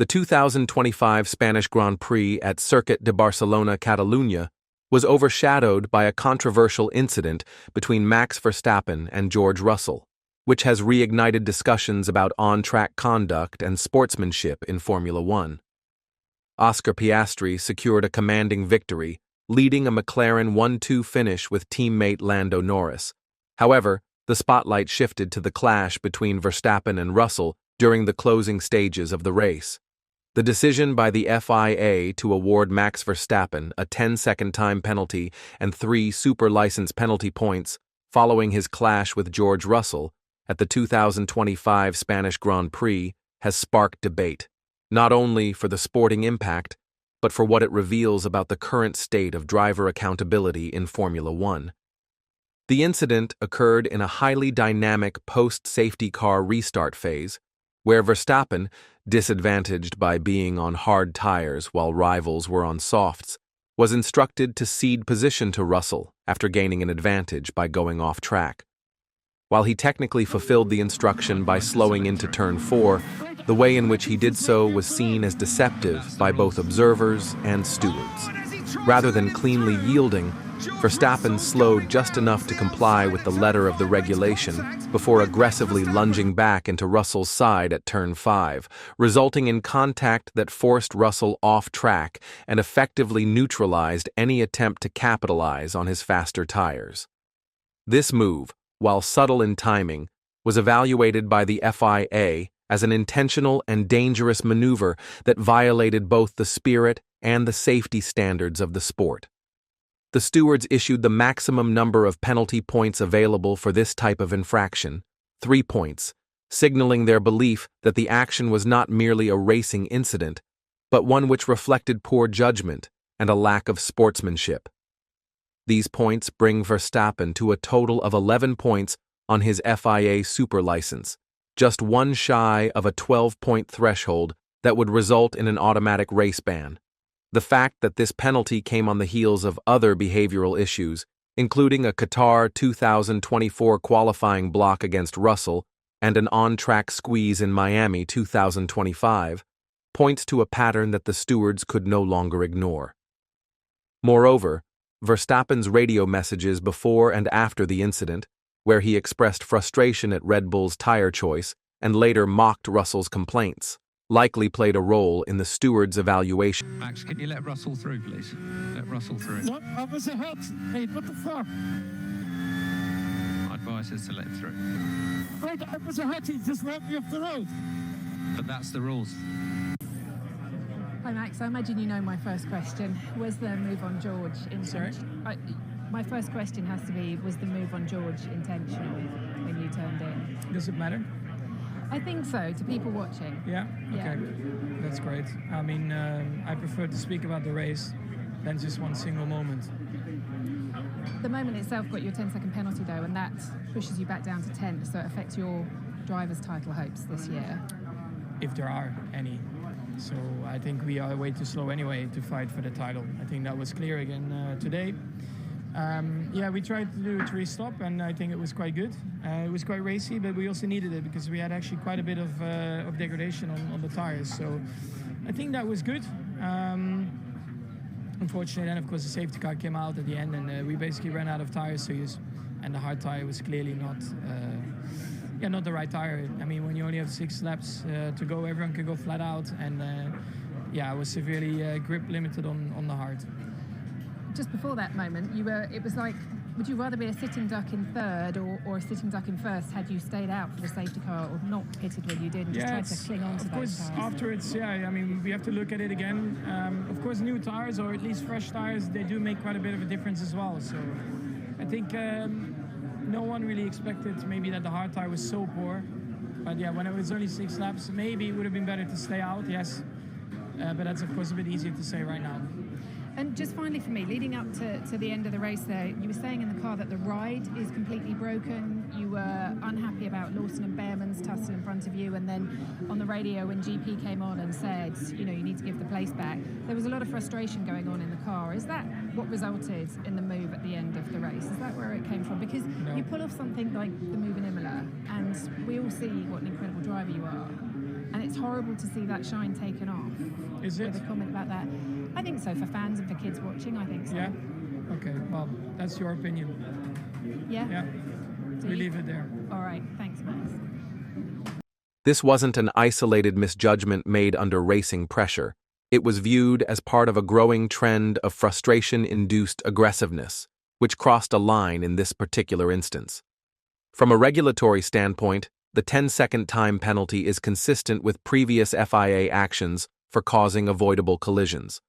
The 2025 Spanish Grand Prix at Circuit de Barcelona, Catalunya, was overshadowed by a controversial incident between Max Verstappen and George Russell, which has reignited discussions about on-track conduct and sportsmanship in Formula One. Oscar Piastri secured a commanding victory, leading a McLaren 1-2 finish with teammate Lando Norris. However, the spotlight shifted to the clash between Verstappen and Russell during the closing stages of the race. The decision by the FIA to award Max Verstappen a 10-second time penalty and 3 super license penalty points following his clash with George Russell at the 2025 Spanish Grand Prix has sparked debate, not only for the sporting impact, but for what it reveals about the current state of driver accountability in Formula One. The incident occurred in a highly dynamic post-safety car restart phase, where Verstappen, disadvantaged by being on hard tires while rivals were on softs, was instructed to cede position to Russell after gaining an advantage by going off track. While he technically fulfilled the instruction by slowing into turn 4, the way in which he did so was seen as deceptive by both observers and stewards. Rather than cleanly yielding, Verstappen slowed just enough to comply with the letter of the regulation before aggressively lunging back into Russell's side at turn 5, resulting in contact that forced Russell off track and effectively neutralized any attempt to capitalize on his faster tires. This move, while subtle in timing, was evaluated by the FIA as an intentional and dangerous maneuver that violated both the spirit and the safety standards of the sport. The stewards issued the maximum number of penalty points available for this type of infraction, 3 points, signaling their belief that the action was not merely a racing incident, but one which reflected poor judgment and a lack of sportsmanship. These points bring Verstappen to a total of 11 points on his FIA super license, just one shy of a 12-point threshold that would result in an automatic race ban. The fact that this penalty came on the heels of other behavioral issues, including a Qatar 2024 qualifying block against Russell and an on-track squeeze in Miami 2025, points to a pattern that the stewards could no longer ignore. Moreover, Verstappen's radio messages before and after the incident, where he expressed frustration at Red Bull's tire choice and later mocked Russell's complaints, likely played a role in the steward's evaluation. Max, can you let Russell through, please? Let Russell through. What? I was ahead. Hey, what the fuck? My advice is to let him through. Wait, I was ahead. He just ran me off the road. But that's the rules. Hi Max, I imagine you know my first question. Was the move on George intentional? Sorry? My first question has to be, was the move on George intentional when you turned in? Does it matter? I think so, to people watching. Yeah? Okay. That's great. I mean, I prefer to speak about the race than just one single moment. The moment itself got your 10-second penalty though, and that pushes you back down to 10th, so it affects your driver's title hopes this year. If there are any. So I think we are way too slow anyway to fight for the title. I think that was clear again today. We tried to do a 3-stop, and I think it was quite good. It was quite racy, but we also needed it because we had actually quite a bit of degradation on the tires. So I think that was good. Unfortunately, then of course the safety car came out at the end, and we basically ran out of tires to use, and the hard tire was clearly not the right tire. I mean, when you only have 6 laps to go, everyone can go flat out, and I was severely grip limited on the hard. Just before that moment, it was like, would you rather be a sitting duck in third or a sitting duck in first had you stayed out for the safety car or not pitted when you did and just tried to cling on to those tires? Of course, afterwards, I mean, we have to look at it again. Of course, new tires, or at least fresh tires, they do make quite a bit of a difference as well. So I think no one really expected maybe that the hard tire was so poor. But when it was only 6 laps, maybe it would have been better to stay out, yes. But that's, of course, a bit easier to say right now. And just finally for me, leading up to the end of the race there, you were saying in the car that the ride is completely broken. You were unhappy about Lawson and Behrman's tussle in front of you, and then on the radio when GP came on and said, you need to give the place back, there was a lot of frustration going on in the car. Is that what resulted in the move at the end of the race? Is that where it came from? Because you pull off something like the move in Imola, and we all see what an incredible driver you are. and it's horrible to see that shine taken off. Is it? With a comment about that. I think so, for fans and for kids watching, I think so. Yeah? Okay, well, that's your opinion. Yeah? Yeah, we leave it there. All right, thanks, Max. This wasn't an isolated misjudgment made under racing pressure. It was viewed as part of a growing trend of frustration-induced aggressiveness, which crossed a line in this particular instance. From a regulatory standpoint, the 10-second time penalty is consistent with previous FIA actions for causing avoidable collisions.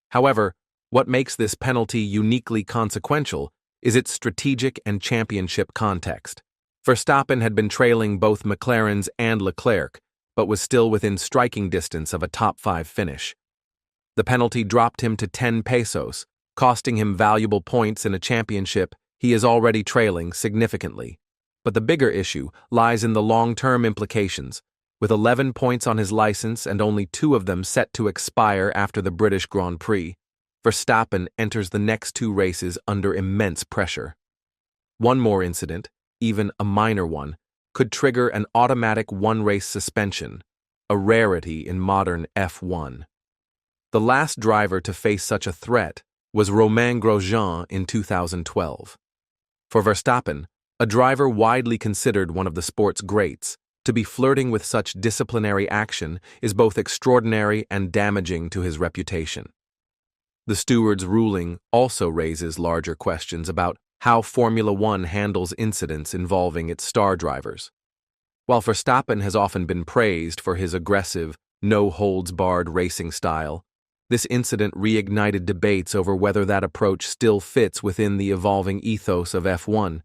However, what makes this penalty uniquely consequential is its strategic and championship context. Verstappen had been trailing both McLaren's and Leclerc, but was still within striking distance of a top 5 finish. The penalty dropped him to 10 pesos, costing him valuable points in a championship he is already trailing significantly. But the bigger issue lies in the long-term implications. With 11 points on his license and only 2 of them set to expire after the British Grand Prix, Verstappen enters the next 2 races under immense pressure. One more incident, even a minor one, could trigger an automatic one-race suspension, a rarity in modern F1. The last driver to face such a threat was Romain Grosjean in 2012. For Verstappen, a driver widely considered one of the sport's greats, to be flirting with such disciplinary action is both extraordinary and damaging to his reputation. The steward's ruling also raises larger questions about how Formula One handles incidents involving its star drivers. While Verstappen has often been praised for his aggressive, no-holds-barred racing style, this incident reignited debates over whether that approach still fits within the evolving ethos of F1,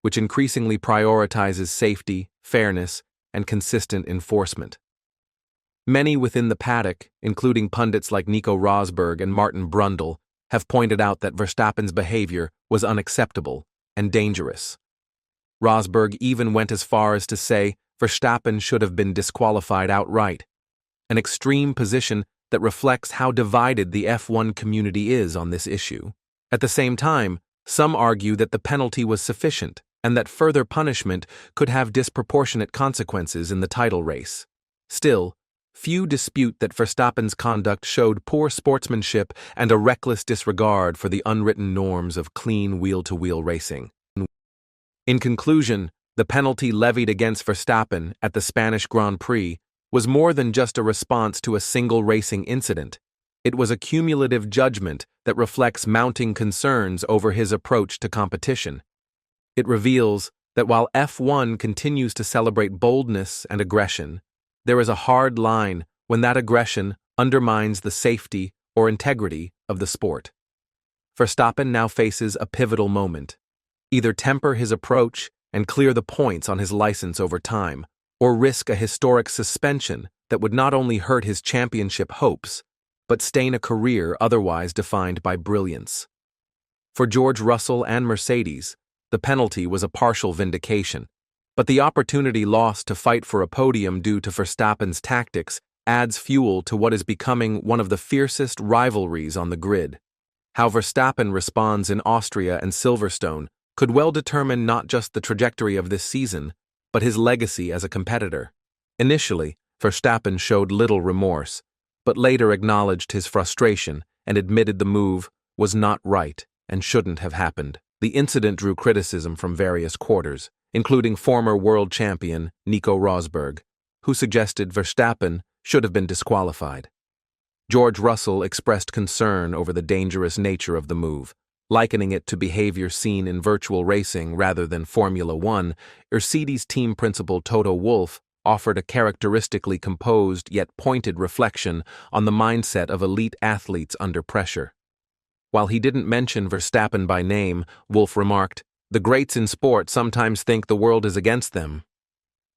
which increasingly prioritizes safety, fairness, and consistent enforcement. Many within the paddock, including pundits like Nico Rosberg and Martin Brundle, have pointed out that Verstappen's behavior was unacceptable and dangerous. Rosberg even went as far as to say Verstappen should have been disqualified outright, an extreme position that reflects how divided the F1 community is on this issue. At the same time, some argue that the penalty was sufficient and that further punishment could have disproportionate consequences in the title race. Still, few dispute that Verstappen's conduct showed poor sportsmanship and a reckless disregard for the unwritten norms of clean wheel-to-wheel racing. In conclusion, the penalty levied against Verstappen at the Spanish Grand Prix was more than just a response to a single racing incident. It was a cumulative judgment that reflects mounting concerns over his approach to competition. It reveals that while F1 continues to celebrate boldness and aggression, there is a hard line when that aggression undermines the safety or integrity of the sport. Verstappen now faces a pivotal moment. Either temper his approach and clear the points on his license over time, or risk a historic suspension that would not only hurt his championship hopes, but stain a career otherwise defined by brilliance. For George Russell and Mercedes, the penalty was a partial vindication, but the opportunity lost to fight for a podium due to Verstappen's tactics adds fuel to what is becoming one of the fiercest rivalries on the grid. How Verstappen responds in Austria and Silverstone could well determine not just the trajectory of this season, but his legacy as a competitor. Initially, Verstappen showed little remorse, but later acknowledged his frustration and admitted the move was not right and shouldn't have happened. The incident drew criticism from various quarters, including former world champion Nico Rosberg, who suggested Verstappen should have been disqualified. George Russell expressed concern over the dangerous nature of the move, likening it to behavior seen in virtual racing rather than Formula One. Mercedes team principal Toto Wolff offered a characteristically composed yet pointed reflection on the mindset of elite athletes under pressure. While he didn't mention Verstappen by name, Wolff remarked, "The greats in sport sometimes think the world is against them."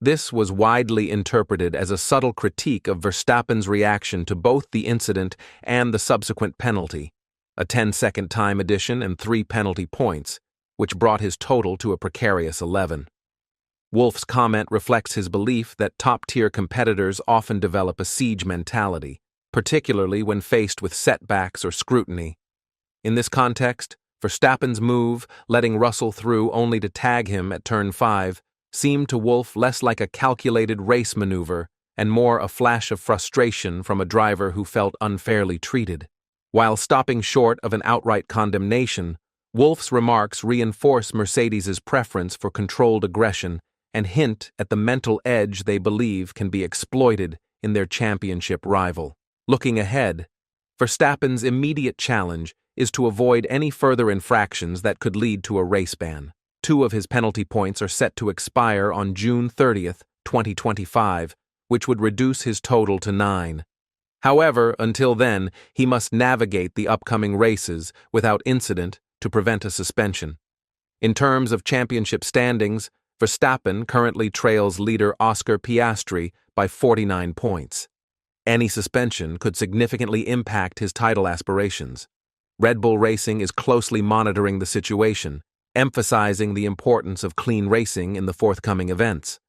This was widely interpreted as a subtle critique of Verstappen's reaction to both the incident and the subsequent penalty, a 10-second time addition and 3 penalty points, which brought his total to a precarious 11. Wolff's comment reflects his belief that top-tier competitors often develop a siege mentality, particularly when faced with setbacks or scrutiny. In this context, Verstappen's move, letting Russell through only to tag him at turn 5, seemed to Wolff less like a calculated race maneuver and more a flash of frustration from a driver who felt unfairly treated. While stopping short of an outright condemnation, Wolff's remarks reinforce Mercedes's preference for controlled aggression and hint at the mental edge they believe can be exploited in their championship rival. Looking ahead, Verstappen's immediate challenge is to avoid any further infractions that could lead to a race ban. 2 of his penalty points are set to expire on June 30th, 2025, which would reduce his total to 9. However, until then, he must navigate the upcoming races without incident to prevent a suspension. In terms of championship standings, Verstappen currently trails leader Oscar Piastri by 49 points. Any suspension could significantly impact his title aspirations. Red Bull Racing is closely monitoring the situation, emphasizing the importance of clean racing in the forthcoming events.